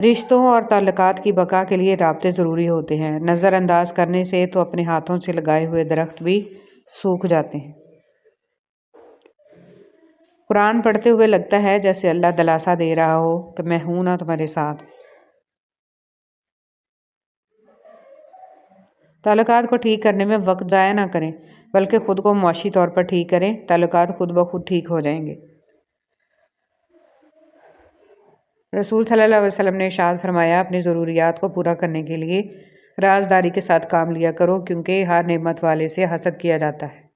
رشتوں اور تعلقات کی بقا کے لیے رابطے ضروری ہوتے ہیں۔ نظر انداز کرنے سے تو اپنے ہاتھوں سے لگائے ہوئے درخت بھی سوکھ جاتے ہیں۔ قرآن پڑھتے ہوئے لگتا ہے جیسے اللہ دلاسا دے رہا ہو کہ میں ہوں نا تمہارے ساتھ۔ تعلقات کو ٹھیک کرنے میں وقت ضائع نہ کریں، بلکہ خود کو معاشی طور پر ٹھیک کریں۔ تعلقات خود بخود ٹھیک ہو جائیں گے۔ رسول صلی اللہ علیہ وسلم نے ارشاد فرمایا، اپنی ضروریات کو پورا کرنے کے لیے رازداری کے ساتھ کام لیا کرو، کیونکہ ہر نعمت والے سے حسد کیا جاتا ہے۔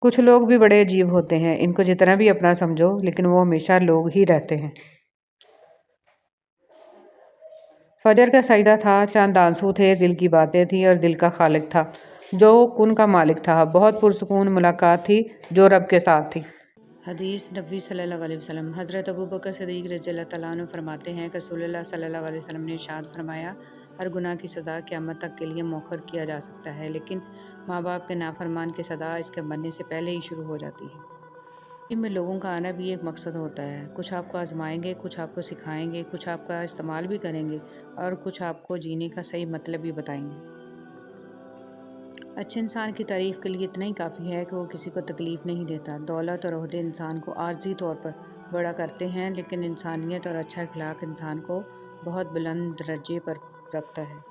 کچھ لوگ بھی بڑے عجیب ہوتے ہیں، ان کو جتنا بھی اپنا سمجھو لیکن وہ ہمیشہ لوگ ہی رہتے ہیں۔ فجر کا سجدہ تھا، چاند آنسو تھے، دل کی باتیں تھیں اور دل کا خالق تھا جو کن کا مالک تھا۔ بہت پرسکون ملاقات تھی جو رب کے ساتھ تھی۔ حدیث نبوی صلی اللہ علیہ وسلم۔ حضرت ابوبکر صدیق رضی اللہ تعالیٰ عنہ فرماتے ہیں کہ رسول اللہ صلی اللہ علیہ وسلم نے ارشاد فرمایا، ہر گناہ کی سزا قیامت تک کے لیے مؤخر کیا جا سکتا ہے، لیکن ماں باپ کے نافرمان کی سزا اس کے مرنے سے پہلے ہی شروع ہو جاتی ہے۔ ان میں لوگوں کا آنا بھی ایک مقصد ہوتا ہے۔ کچھ آپ کو آزمائیں گے، کچھ آپ کو سکھائیں گے، کچھ آپ کا استعمال بھی کریں گے اور کچھ آپ کو جینے کا صحیح مطلب بھی بتائیں گے۔ اچھے انسان کی تعریف کے لیے اتنا ہی کافی ہے کہ وہ کسی کو تکلیف نہیں دیتا۔ دولت اور عہدے انسان کو عارضی طور پر بڑا کرتے ہیں، لیکن انسانیت اور اچھا اخلاق انسان کو بہت بلند درجے پر رکھتا ہے۔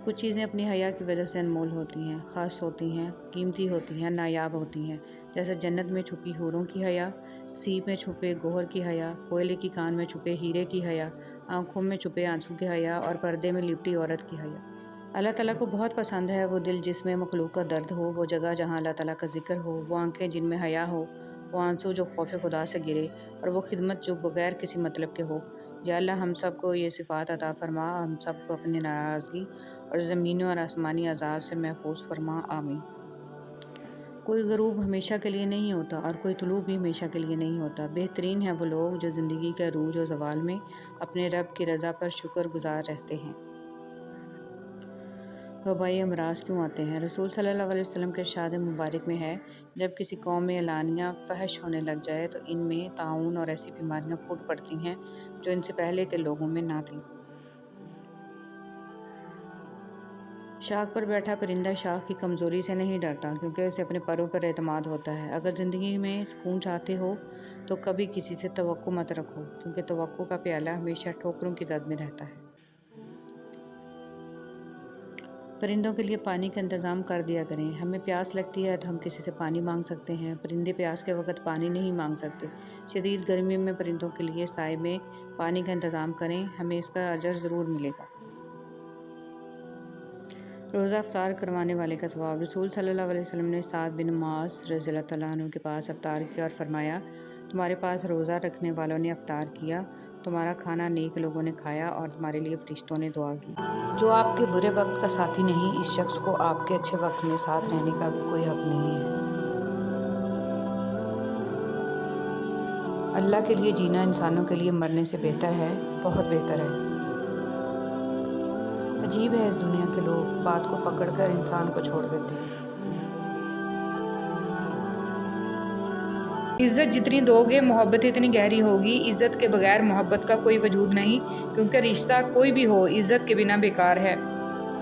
کچھ چیزیں اپنی حیا کی وجہ سے انمول ہوتی ہیں، خاص ہوتی ہیں، قیمتی ہوتی ہیں، نایاب ہوتی ہیں، جیسے جنت میں چھپی حوروں کی حیا، سیپ میں چھپے گوہر کی حیا، کوئلے کی کان میں چھپے ہیرے کی حیا، آنکھوں میں چھپے آنسو کی حیا اور پردے میں لپٹی عورت کی حیا۔ اللہ تعالیٰ کو بہت پسند ہے وہ دل جس میں مخلوق کا درد ہو، وہ جگہ جہاں اللہ تعالیٰ کا ذکر ہو، وہ آنکھیں جن میں حیا ہو، وہ آنسو جو خوف خدا سے گرے، اور وہ خدمت جو بغیر کسی مطلب کے ہو۔ یا اللہ ہم سب کو یہ صفات عطا فرما اور ہم سب کو اپنی ناراضگی اور زمینی اور آسمانی عذاب سے محفوظ فرما، آمین۔ کوئی غروب ہمیشہ کے لیے نہیں ہوتا اور کوئی طلوع بھی ہمیشہ کے لیے نہیں ہوتا۔ بہترین ہیں وہ لوگ جو زندگی کے عروج و زوال میں اپنے رب کی رضا پر شکر گزار رہتے ہیں۔ وبائی امراض کیوں آتے ہیں؟ رسول صلی اللہ علیہ وسلم کے ارشاد مبارک میں ہے، جب کسی قوم میں اعلانیہ فحش ہونے لگ جائے تو ان میں طاعون اور ایسی بیماریاں پھوٹ پڑتی ہیں جو ان سے پہلے کے لوگوں میں نہ تھیں۔ شاخ پر بیٹھا پرندہ شاخ کی کمزوری سے نہیں ڈرتا، کیونکہ اسے اپنے پروں پر اعتماد ہوتا ہے۔ اگر زندگی میں سکون چاہتے ہو تو کبھی کسی سے توقع مت رکھو، کیونکہ توقع کا پیالہ ہمیشہ ٹھوکروں کی زد میں رہتا ہے۔ پرندوں کے لیے پانی کا انتظام کر دیا کریں۔ ہمیں پیاس لگتی ہے تو ہم کسی سے پانی مانگ سکتے ہیں، پرندے پیاس کے وقت پانی نہیں مانگ سکتے۔ شدید گرمی میں پرندوں کے لیے سائے میں پانی کا انتظام کریں، ہمیں اس کا اجر ضرور ملے گا۔ روزہ افطار کروانے والے کا ثواب۔ رسول صلی اللہ علیہ وسلم نے سعد بن معاذ رضی اللہ تعالیٰ عنہ کے پاس افطار کیا اور فرمایا، تمہارے پاس روزہ رکھنے والوں نے افطار کیا، تمہارا کھانا نیک لوگوں نے کھایا اور تمہارے لیے فرشتوں نے دعا کی۔ جو آپ کے برے وقت کا ساتھی نہیں، اس شخص کو آپ کے اچھے وقت میں ساتھ رہنے کا بھی کوئی حق نہیں ہے۔ اللہ کے لیے جینا انسانوں کے لیے مرنے سے بہتر ہے، بہت بہتر ہے۔ عجیب ہے اس دنیا کے لوگ، بات کو پکڑ کر انسان کو چھوڑ دیتے ہیں۔ عزت جتنی دو گے محبت اتنی گہری ہوگی۔ عزت کے بغیر محبت کا کوئی وجود نہیں، کیونکہ رشتہ کوئی بھی ہو عزت کے بنا بیکار ہے۔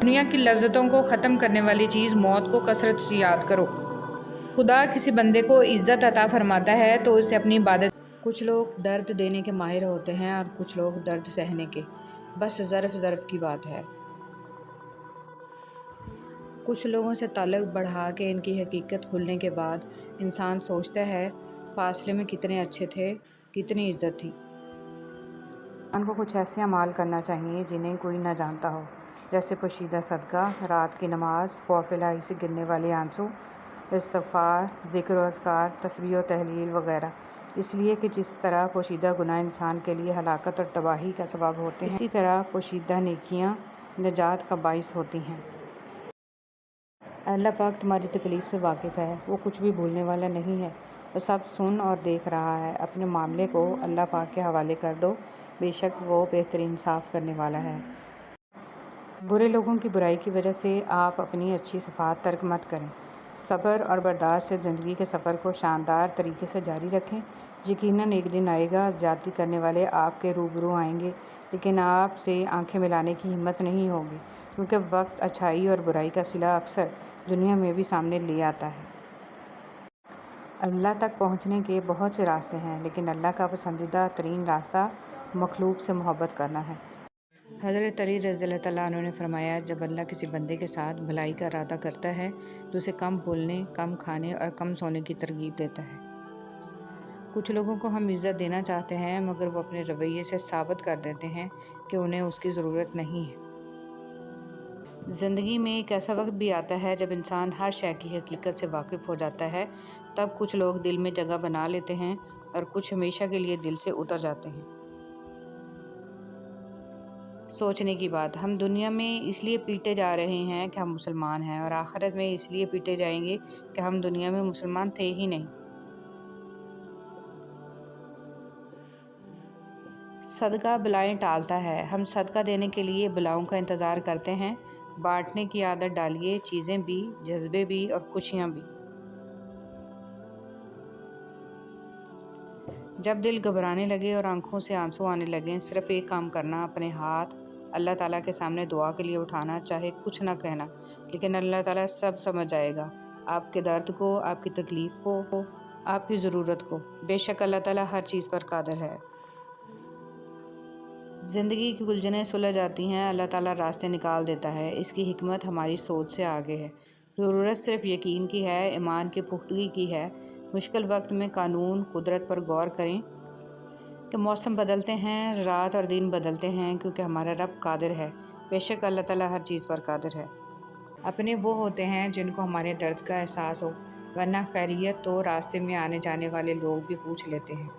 دنیا کی لذتوں کو ختم کرنے والی چیز موت کو کثرت سے یاد کرو۔ خدا کسی بندے کو عزت عطا فرماتا ہے تو اسے اپنی عبادت۔ کچھ لوگ درد دینے کے ماہر ہوتے ہیں اور کچھ لوگ درد سہنے کے، بس ظرف کی بات ہے۔ کچھ لوگوں سے تعلق بڑھا کے ان کی حقیقت کھلنے کے بعد انسان سوچتا ہے فاصلے میں کتنے اچھے تھے، کتنی عزت تھی۔ انسان کو کچھ ایسے اعمال کرنا چاہیے جنہیں کوئی نہ جانتا ہو، جیسے پوشیدہ صدقہ، رات کی نماز، خوف الہی سے گرنے والے آنسو، استغفار، ذکر و اذکار، تسبیح و تحلیل وغیرہ، اس لیے کہ جس طرح پوشیدہ گناہ انسان کے لیے ہلاکت اور تباہی کا سبب ہوتے ہیں، اسی طرح پوشیدہ نیکیاں نجات کا باعث ہوتی ہیں۔ اللہ پاک تمہاری تکلیف سے واقف ہے، وہ کچھ بھی بھولنے والا نہیں ہے، وہ سب سن اور دیکھ رہا ہے۔ اپنے معاملے کو اللہ پاک کے حوالے کر دو، بے شک وہ بہترین انصاف کرنے والا ہے۔ برے لوگوں کی برائی کی وجہ سے آپ اپنی اچھی صفات ترک مت کریں۔ صبر اور برداشت سے زندگی کے سفر کو شاندار طریقے سے جاری رکھیں، یقیناً ایک دن آئے گا زیادتی کرنے والے آپ کے روبرو آئیں گے، لیکن آپ سے آنکھیں ملانے کی ہمت نہیں ہوگی، کیونکہ وقت اچھائی اور برائی کا صلہ اکثر دنیا میں بھی سامنے لے آتا ہے۔ اللہ تک پہنچنے کے بہت سے راستے ہیں، لیکن اللہ کا پسندیدہ ترین راستہ مخلوق سے محبت کرنا ہے۔ حضرت علی رضی اللہ تعالیٰ عنہ نے فرمایا، جب اللہ کسی بندے کے ساتھ بھلائی کا ارادہ کرتا ہے تو اسے کم بولنے، کم کھانے اور کم سونے کی ترغیب دیتا ہے۔ کچھ لوگوں کو ہم عزت دینا چاہتے ہیں، مگر وہ اپنے رویے سے ثابت کر دیتے ہیں کہ انہیں اس کی ضرورت نہیں ہے۔ زندگی میں ایک ایسا وقت بھی آتا ہے جب انسان ہر شے کی حقیقت سے واقف ہو جاتا ہے، تب کچھ لوگ دل میں جگہ بنا لیتے ہیں اور کچھ ہمیشہ کے لیے دل سے اتر جاتے ہیں۔ سوچنے کی بات، ہم دنیا میں اس لیے پیٹے جا رہے ہیں کہ ہم مسلمان ہیں، اور آخرت میں اس لیے پیٹے جائیں گے کہ ہم دنیا میں مسلمان تھے ہی نہیں۔ صدقہ بلائیں ٹالتا ہے۔ ہم صدقہ دینے کے لیے بلاؤں کا انتظار کرتے ہیں۔ بانٹنے کی عادت ڈالیے، چیزیں بھی، جذبے بھی اور خوشیاں بھی۔ جب دل گھبرانے لگے اور آنکھوں سے آنسو آنے لگیں، صرف ایک کام کرنا، اپنے ہاتھ اللہ تعالیٰ کے سامنے دعا کے لیے اٹھانا، چاہے کچھ نہ کہنا، لیکن اللہ تعالیٰ سب سمجھ جائے گا، آپ کے درد کو، آپ کی تکلیف کو، آپ کی ضرورت کو۔ بے شک اللہ تعالیٰ ہر چیز پر قادر ہے۔ زندگی کی الجھنیں سلجھ جاتی ہیں، اللہ تعالیٰ راستے نکال دیتا ہے۔ اس کی حکمت ہماری سوچ سے آگے ہے۔ ضرورت صرف یقین کی ہے، ایمان کی پختگی کی ہے۔ مشکل وقت میں قانون قدرت پر غور کریں کہ موسم بدلتے ہیں، رات اور دن بدلتے ہیں، کیونکہ ہمارا رب قادر ہے۔ بے شک اللہ تعالیٰ ہر چیز پر قادر ہے۔ اپنے وہ ہوتے ہیں جن کو ہمارے درد کا احساس ہو، ورنہ خیریت تو راستے میں آنے جانے والے لوگ بھی پوچھ لیتے ہیں۔